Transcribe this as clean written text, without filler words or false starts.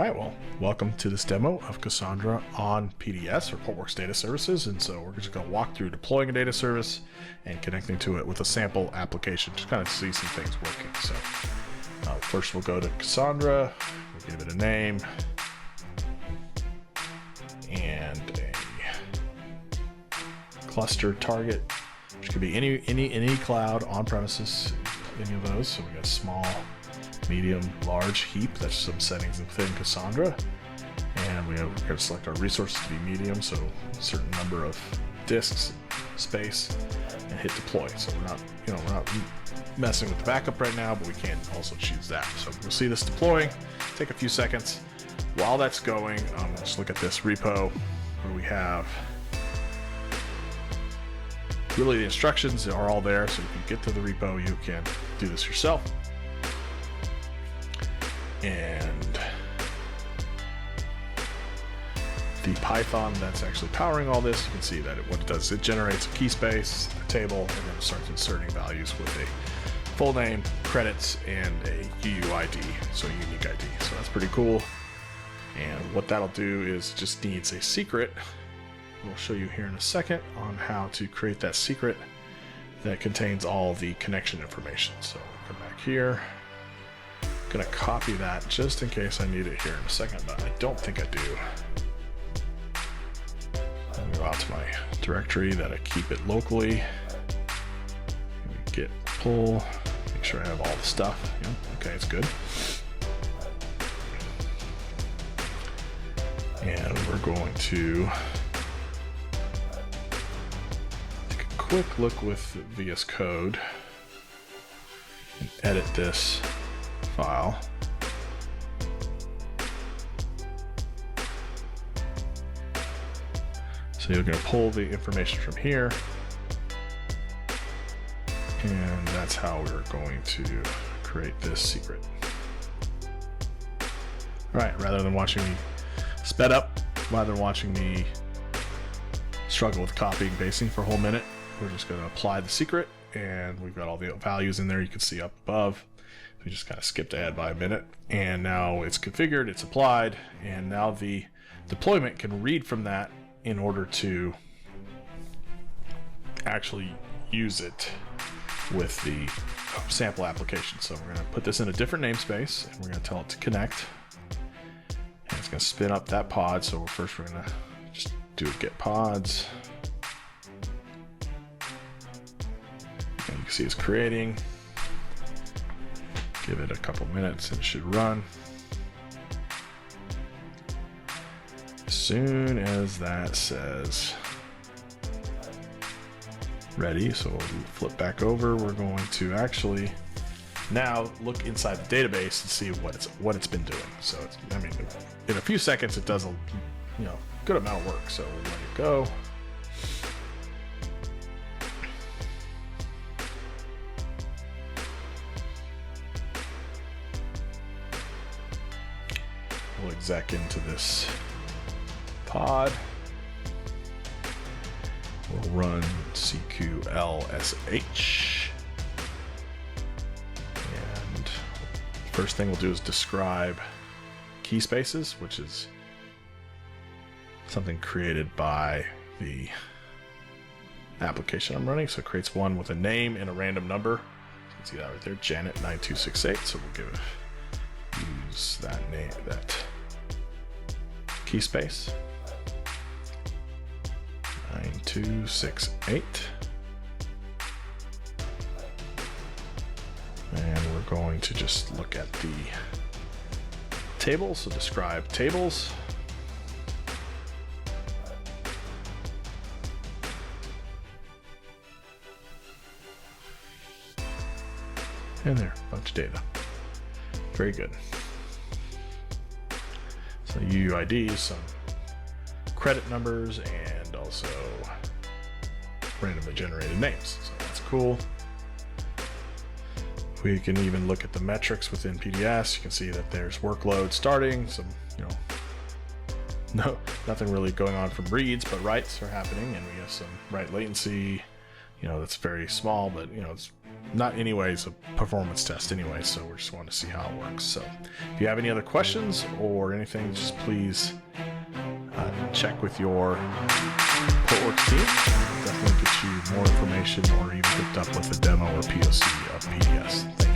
Alright, well, welcome to this demo of Cassandra on PDS, or Portworx Data Services. And so we're just going to walk through deploying a data service and connecting to it with a sample application to kind of see some things working. So first we'll go to Cassandra, we'll give it a name and a cluster target, which could be any cloud on premises, any of those. So we got small, medium, large, heap. That's some settings within Cassandra, and we're going to select our resources to be medium, so a certain number of disks, space, and hit deploy. So we're not messing with the backup right now, but we can also choose that. So we'll see this deploying. Take a few seconds. While that's going, let's look at this repo where we have really the instructions are all there. So if you get to the repo, you can do this yourself. And the Python that's actually powering all this, you can see that what it does, it generates a key space, a table, and then it starts inserting values with a full name, credits, and a UUID, so a unique ID. So that's pretty cool. And what that'll do is just needs a secret. We'll show you here in a second on how to create that secret that contains all the connection information. So we'll come back here. Gonna copy that just in case I need it here in a second, but I don't think I do. I'm gonna go out to my directory that I keep it locally. Git pull, make sure I have all the stuff. Yep, okay, it's good. And we're going to take a quick look with VS Code and edit this file. So you're going to pull the information from here, and that's how we're going to create this secret. All right, rather than watching me sped up, rather than watching me struggle with copying and pasting for a whole minute, we're just going to apply the secret, and we've got all the values in there. You can see up above. We just kind of skipped ahead by a minute, and now it's configured, it's applied, and now the deployment can read from that in order to actually use it with the sample application. So we're going to put this in a different namespace, and we're going to tell it to connect, and it's going to spin up that pod. So first we're going to just do a get pods, and you can see it's creating. Give it a couple minutes and it should run. As soon as that says ready, so we'll flip back over, we're going to actually now look inside the database and see what it's been doing. So it's, I mean, in a few seconds it does a good amount of work. So we'll let it go. We'll exec into this pod. We'll run CQLSH. And first thing we'll do is describe key spaces, which is something created by the application I'm running. So it creates one with a name and a random number. You can see that right there, Janet9268. So we'll use that name, that key space 9268, and we're going to just look at the tables. So describe tables, and there, a bunch of data. Very good. So UUIDs, some credit numbers, and also randomly generated names. So that's cool. We can even look at the metrics within PDS. You can see that there's workload starting, some, nothing really going on from reads, but writes are happening, and we have some write latency, that's very small, but it's not anyways a performance test anyway, so we just want to see how it works. So if you have any other questions or anything, just please check with your Portworx team. We'll definitely get you more information or even hooked up with a demo or POC of PDS. Thank you.